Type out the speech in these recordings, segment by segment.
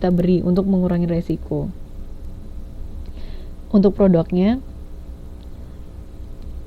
kita beri untuk mengurangi resiko. Untuk produknya,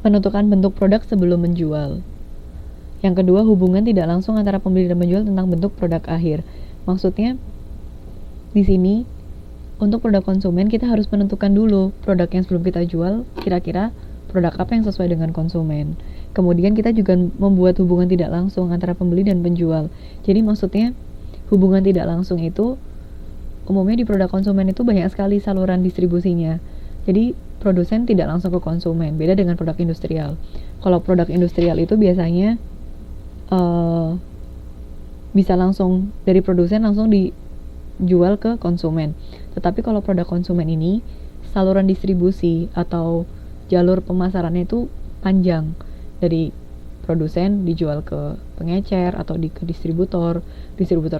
menentukan bentuk produk sebelum menjual. Yang kedua, hubungan tidak langsung antara pembeli dan penjual tentang bentuk produk akhir. Maksudnya, di sini, untuk produk konsumen, kita harus menentukan dulu produk yang sebelum kita jual, kira-kira produk apa yang sesuai dengan konsumen. Kemudian kita juga membuat hubungan tidak langsung antara pembeli dan penjual. Jadi maksudnya, hubungan tidak langsung itu, umumnya di produk konsumen itu banyak sekali saluran distribusinya. Jadi produsen tidak langsung ke konsumen, beda dengan produk industrial. Kalau produk industrial itu biasanya bisa langsung dari produsen langsung dijual ke konsumen. Tetapi kalau produk konsumen ini, saluran distribusi atau jalur pemasarannya itu panjang, dari produsen dijual ke pengecer atau ke distributor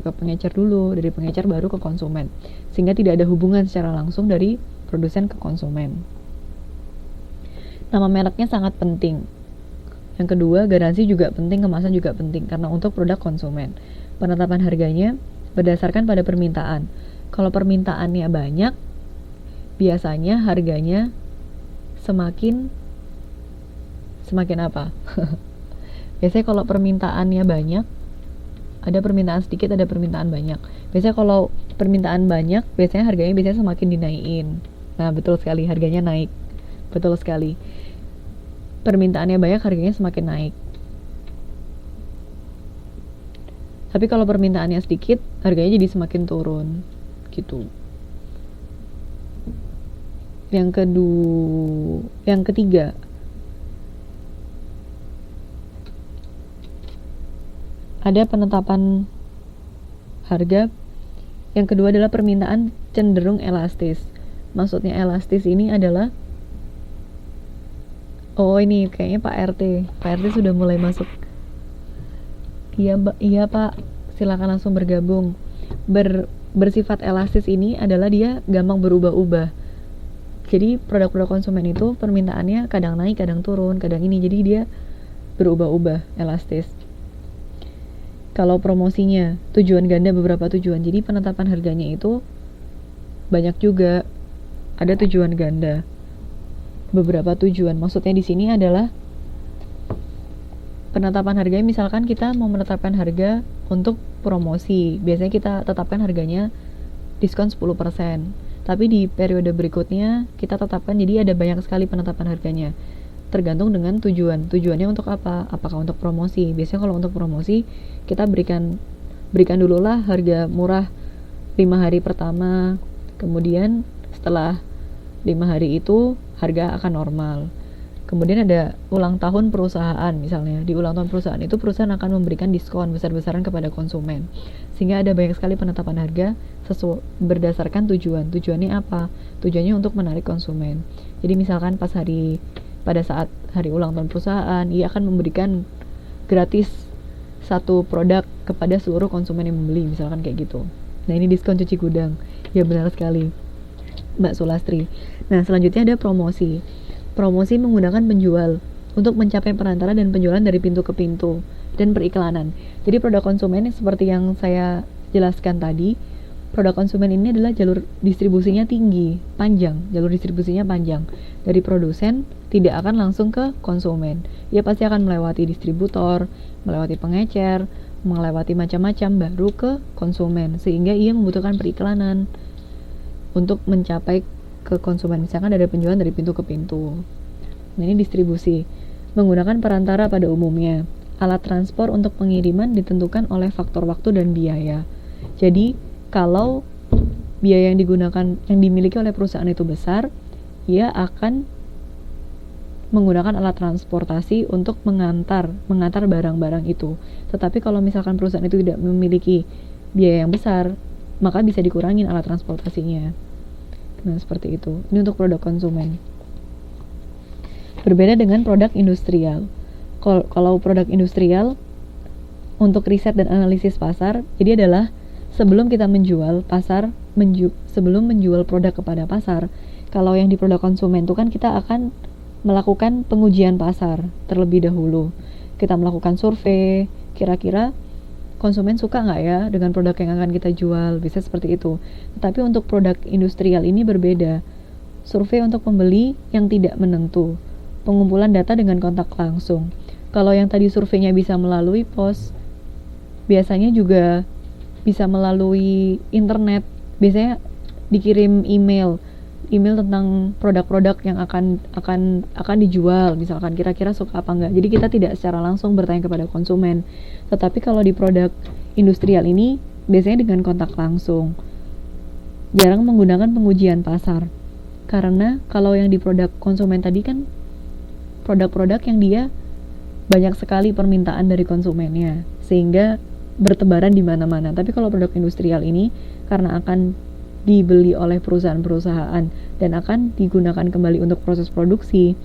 ke pengecer dulu, dari pengecer baru ke konsumen, sehingga tidak ada hubungan secara langsung dari produsen ke konsumen. Nama mereknya sangat penting. Yang kedua, garansi juga penting, kemasan juga penting, karena untuk produk konsumen. Penetapan harganya berdasarkan pada permintaan. Kalau permintaannya banyak, biasanya harganya semakin apa? Biasanya kalau permintaannya banyak, ada permintaan sedikit, ada permintaan banyak. Biasanya kalau permintaan banyak, biasanya harganya semakin dinaikin. Nah, betul sekali, harganya naik. Betul sekali. Permintaannya banyak, harganya semakin naik. Tapi kalau permintaannya sedikit, harganya jadi semakin turun. Gitu. Yang ketiga, ada penetapan harga. Yang kedua adalah permintaan cenderung elastis. Maksudnya elastis ini adalah, ini kayaknya Pak RT sudah mulai masuk. Iya Pak, silakan langsung bergabung. Bersifat elastis ini adalah dia gampang berubah-ubah. Jadi produk-produk konsumen itu permintaannya kadang naik, kadang turun, kadang ini. Jadi dia berubah-ubah, elastis. Kalau promosinya, tujuan ganda beberapa tujuan. Jadi penetapan harganya itu banyak juga. Ada tujuan ganda. Beberapa tujuan. Maksudnya di sini adalah penetapan harganya, misalkan kita mau menetapkan harga untuk promosi. Biasanya kita tetapkan harganya diskon 10%. Tapi di periode berikutnya kita tetapkan, jadi ada banyak sekali penetapan harganya. Tergantung dengan tujuan. Tujuannya untuk apa? Apakah untuk promosi? Biasanya kalau untuk promosi, kita berikan dulu lah harga murah 5 hari pertama. Kemudian setelah 5 hari itu harga akan normal. Kemudian ada ulang tahun perusahaan misalnya. Di ulang tahun perusahaan itu perusahaan akan memberikan diskon besar-besaran kepada konsumen. Sehingga ada banyak sekali penetapan harga berdasarkan tujuan. Tujuannya apa? Tujuannya untuk menarik konsumen. Jadi misalkan pada saat hari ulang tahun perusahaan, ia akan memberikan gratis satu produk kepada seluruh konsumen yang membeli, misalkan kayak gitu. Nah, ini diskon cuci gudang. Ya, benar sekali, Mbak Sulastri. Nah, selanjutnya ada promosi. Promosi menggunakan penjual untuk mencapai perantara dan penjualan dari pintu ke pintu dan periklanan. Jadi produk konsumen seperti yang saya jelaskan tadi, produk konsumen ini adalah jalur distribusinya tinggi, panjang. Jalur distribusinya panjang. Dari produsen tidak akan langsung ke konsumen. Ia pasti akan melewati distributor, melewati pengecer, melewati macam-macam baru ke konsumen, sehingga ia membutuhkan periklanan untuk mencapai ke konsumen, misalkan dari penjualan dari pintu ke pintu. Nah, ini distribusi menggunakan perantara pada umumnya. Alat transport untuk pengiriman ditentukan oleh faktor waktu dan biaya. Jadi kalau biaya yang dimiliki oleh perusahaan itu besar, ia akan menggunakan alat transportasi untuk mengantar barang-barang itu. Tetapi kalau misalkan perusahaan itu tidak memiliki biaya yang besar, maka bisa dikurangin alat transportasinya. Nah, seperti itu. Ini untuk produk konsumen. Berbeda dengan produk industrial. Kalau produk industrial, untuk riset dan analisis pasar, jadi adalah sebelum kita sebelum menjual produk kepada pasar, kalau yang di produk konsumen itu kan kita akan melakukan pengujian pasar terlebih dahulu. Kita melakukan survei, kira-kira konsumen suka nggak ya dengan produk yang akan kita jual, bisa seperti itu. Tetapi untuk produk industrial ini berbeda. Survei untuk pembeli yang tidak menentu, pengumpulan data dengan kontak langsung. Kalau yang tadi surveinya bisa melalui pos, biasanya juga bisa melalui internet. Biasanya dikirim email tentang produk-produk yang akan dijual, misalkan kira-kira suka apa enggak. Jadi kita tidak secara langsung bertanya kepada konsumen. Tetapi kalau di produk industrial ini biasanya dengan kontak langsung. Jarang menggunakan pengujian pasar. Karena kalau yang di produk konsumen tadi kan produk-produk yang dia banyak sekali permintaan dari konsumennya, sehingga bertebaran di mana-mana. Tapi kalau produk industrial ini karena akan dibeli oleh perusahaan-perusahaan dan akan digunakan kembali untuk proses produksi,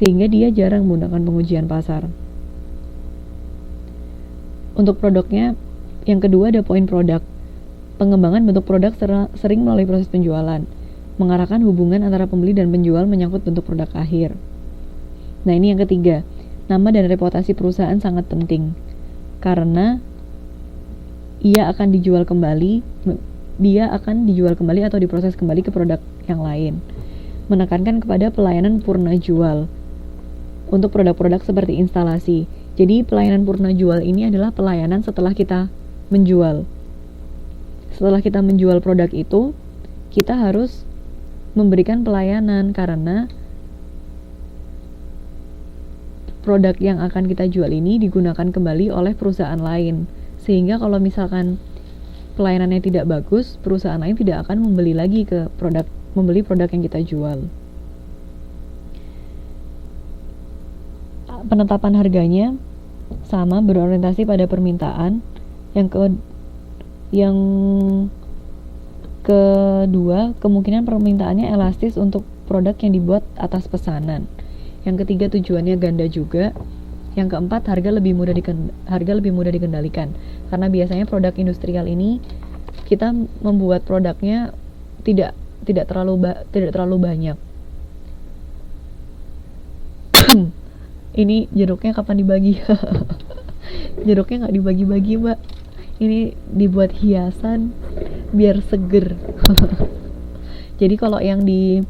sehingga dia jarang menggunakan pengujian pasar. Untuk produknya, yang kedua ada poin produk. Pengembangan bentuk produk sering melalui proses penjualan, mengarahkan hubungan antara pembeli dan penjual menyangkut bentuk produk akhir. Nah, ini yang ketiga, nama dan reputasi perusahaan sangat penting karena ia akan dijual kembali atau diproses kembali ke produk yang lain. Menekankan kepada pelayanan purna jual untuk produk-produk seperti instalasi. Jadi pelayanan purna jual ini adalah pelayanan setelah kita menjual. Setelah kita menjual produk itu, kita harus memberikan pelayanan karena produk yang akan kita jual ini digunakan kembali oleh perusahaan lain. Sehingga kalau misalkan pelayanannya tidak bagus, perusahaan lain tidak akan membeli produk yang kita jual. Penetapan harganya sama, berorientasi pada permintaan. Yang kedua, kemungkinan permintaannya elastis untuk produk yang dibuat atas pesanan. Yang ketiga, tujuannya ganda juga. Yang keempat, harga lebih mudah dikendalikan. Karena biasanya produk industrial ini kita membuat produknya tidak terlalu banyak. Ini jeruknya kapan dibagi? Jeruknya nggak dibagi-bagi, Mbak. Ini dibuat hiasan biar seger. Jadi kalau yang di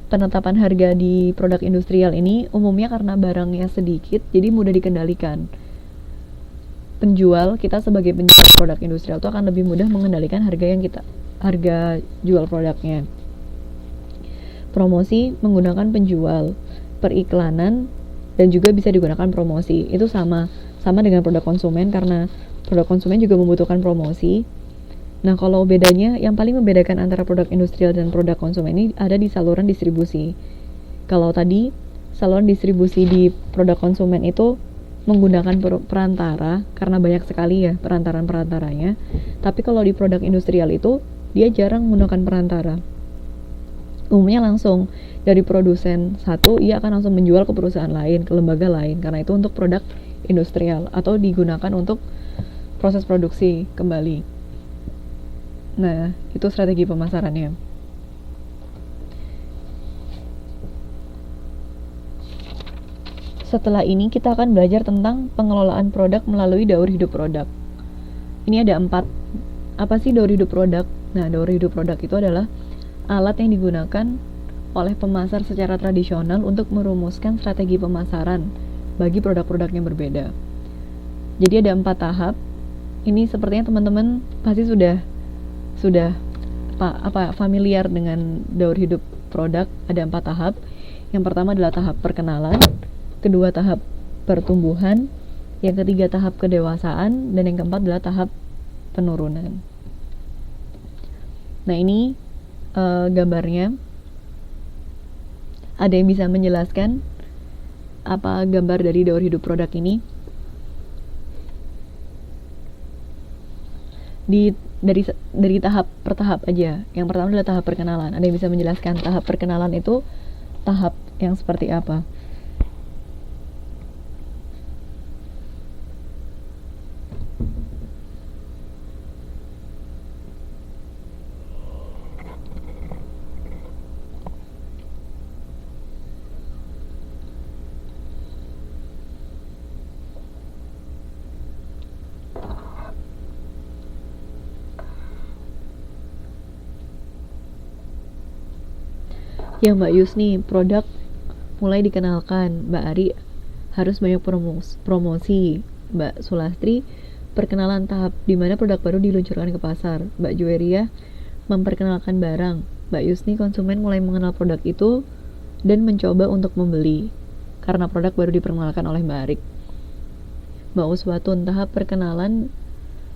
penetapan harga di produk industrial ini umumnya karena barangnya sedikit, jadi mudah dikendalikan. Kita sebagai penjual produk industrial itu akan lebih mudah mengendalikan harga jual produknya. Promosi menggunakan penjual, periklanan, dan juga bisa digunakan promosi. Itu sama dengan produk konsumen karena produk konsumen juga membutuhkan promosi. Nah, kalau bedanya, yang paling membedakan antara produk industrial dan produk konsumen ini ada di saluran distribusi. Kalau tadi, saluran distribusi di produk konsumen itu menggunakan perantara, karena banyak sekali ya perantaranya. Tapi kalau di produk industrial itu, dia jarang menggunakan perantara. Umumnya langsung dari produsen satu, ia akan langsung menjual ke perusahaan lain, ke lembaga lain. Karena itu untuk produk industrial, atau digunakan untuk proses produksi kembali. Nah, itu strategi pemasarannya. Setelah ini kita akan belajar tentang pengelolaan produk melalui daur hidup produk. Ini ada 4. Apa sih daur hidup produk? Nah, daur hidup produk itu adalah alat yang digunakan oleh pemasar secara tradisional untuk merumuskan strategi pemasaran bagi produk-produk yang berbeda. Jadi ada 4 tahap. Ini sepertinya teman-teman pasti sudah familiar dengan daur hidup produk. Ada 4 tahap. Yang pertama adalah tahap perkenalan, kedua tahap pertumbuhan, yang ketiga tahap kedewasaan, dan yang keempat adalah tahap penurunan. Nah, ini gambarnya. Ada yang bisa menjelaskan apa gambar dari daur hidup produk ini? Dari tahap per tahap aja. Yang pertama adalah tahap perkenalan. Ada yang bisa menjelaskan tahap perkenalan itu tahap yang seperti apa? Yang Mbak Yus nih, produk mulai dikenalkan. Mbak Ari harus banyak promosi. Mbak Sulastri, perkenalan tahap di mana produk baru diluncurkan ke pasar. Mbak Juweria, memperkenalkan barang. Mbak Yusni, konsumen mulai mengenal produk itu dan mencoba untuk membeli karena produk baru diperkenalkan oleh Mbak Arik. Mbak Uswatun, tahap perkenalan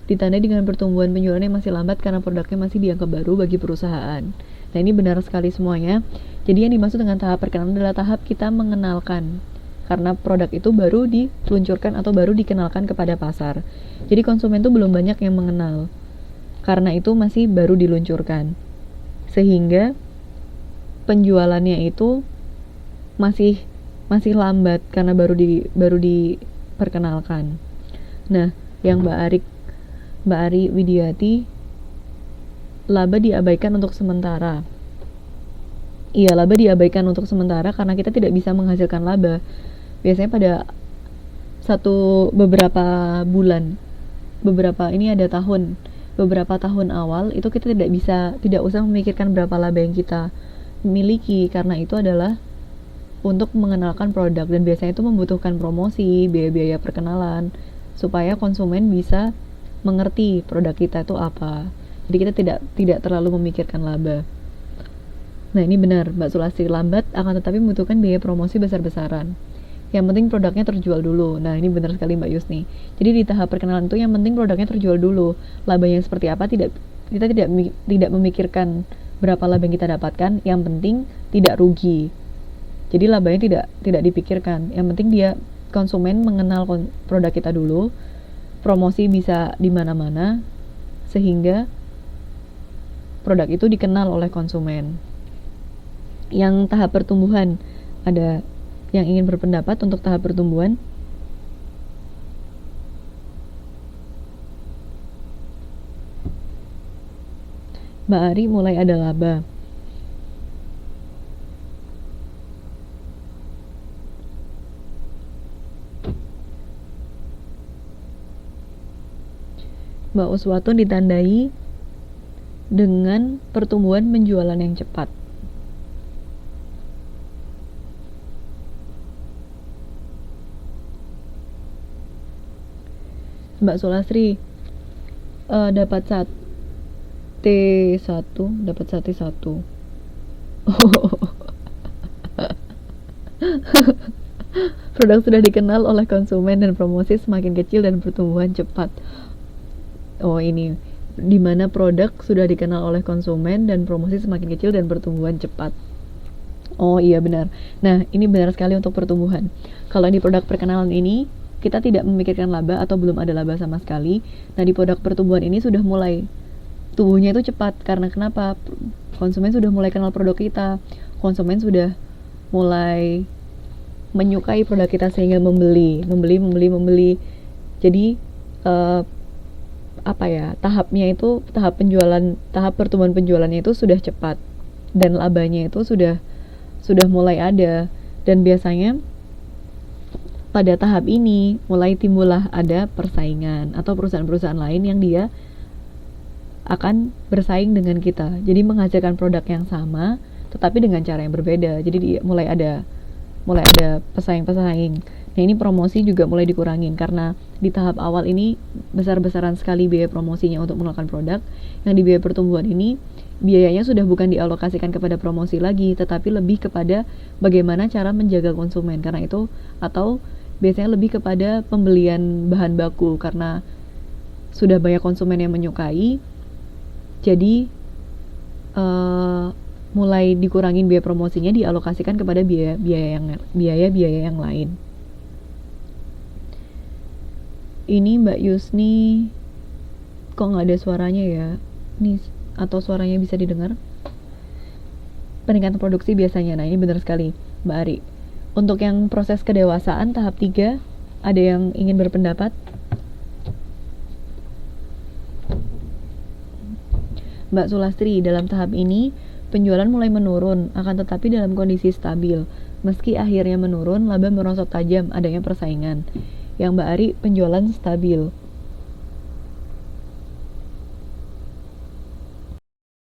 ditandai dengan pertumbuhan penjualan yang masih lambat karena produknya masih dianggap baru bagi perusahaan. Nah, ini benar sekali semuanya. Jadi yang dimaksud dengan tahap perkenalan adalah tahap kita mengenalkan, karena produk itu baru diluncurkan atau baru dikenalkan kepada pasar. Jadi konsumen itu belum banyak yang mengenal, karena itu masih baru diluncurkan, sehingga penjualannya itu masih lambat karena baru diperkenalkan. Nah, yang Mbak Ari Widiati, laba diabaikan untuk sementara. Iya, laba diabaikan untuk sementara karena kita tidak bisa menghasilkan laba. Biasanya pada beberapa tahun awal itu kita tidak usah memikirkan berapa laba yang kita miliki, karena itu adalah untuk mengenalkan produk, dan biasanya itu membutuhkan promosi, biaya-biaya perkenalan, supaya konsumen bisa mengerti produk kita itu apa. Jadi kita tidak terlalu memikirkan laba. Nah, ini benar, Mbak Sulastri, lambat akan tetapi membutuhkan biaya promosi besar-besaran. Yang penting produknya terjual dulu. Nah, ini benar sekali Mbak Yusni. Jadi di tahap perkenalan itu yang penting produknya terjual dulu. Labanya seperti apa kita tidak memikirkan berapa laba yang kita dapatkan, yang penting tidak rugi. Jadi labanya tidak dipikirkan. Yang penting konsumen mengenal produk kita dulu. Promosi bisa di mana-mana sehingga produk itu dikenal oleh konsumen. Yang tahap pertumbuhan, ada yang ingin berpendapat untuk tahap pertumbuhan? Mbak Ari, mulai ada laba. Mbak Uswatun, ditandai dengan pertumbuhan penjualan yang cepat. Mbak Sulastri, dapat sate satu. Produk sudah dikenal oleh konsumen dan promosi semakin kecil dan pertumbuhan cepat. Oh, ini dimana produk sudah dikenal oleh konsumen dan promosi semakin kecil dan pertumbuhan cepat. Oh iya, benar. Nah, ini benar sekali untuk pertumbuhan. Kalau di produk perkenalan ini kita tidak memikirkan laba atau belum ada laba sama sekali. Nah, di produk pertumbuhan ini sudah mulai tumbuhnya itu cepat. Karena kenapa? Konsumen sudah mulai kenal produk kita. Konsumen sudah mulai menyukai produk kita sehingga membeli. Jadi tahap pertumbuhan penjualannya itu sudah cepat dan labanya itu sudah mulai ada. Dan biasanya pada tahap ini mulai timbullah ada persaingan atau perusahaan-perusahaan lain yang dia akan bersaing dengan kita. Jadi menghasilkan produk yang sama tetapi dengan cara yang berbeda. Jadi mulai ada pesaing-pesaing. Nah, ini promosi juga mulai dikurangin karena di tahap awal ini besar-besaran sekali biaya promosinya untuk mengenalkan produk. Yang di biaya pertumbuhan ini biayanya sudah bukan dialokasikan kepada promosi lagi, tetapi lebih kepada bagaimana cara menjaga konsumen. Karena itu, atau biasanya lebih kepada pembelian bahan baku karena sudah banyak konsumen yang menyukai. Jadi mulai dikurangin biaya promosinya, dialokasikan kepada biaya yang lain. Ini Mbak Yusni, kok nggak ada suaranya ya? Nih, atau suaranya bisa didengar? Peningkatan produksi biasanya. Nah, ini benar sekali Mbak Ari. Untuk yang proses kedewasaan tahap 3, ada yang ingin berpendapat? Mbak Sulastri, dalam tahap ini penjualan mulai menurun, akan tetapi dalam kondisi stabil. Meski akhirnya menurun, laba merosot tajam, adanya persaingan. Yang Mbak Ari, penjualan stabil.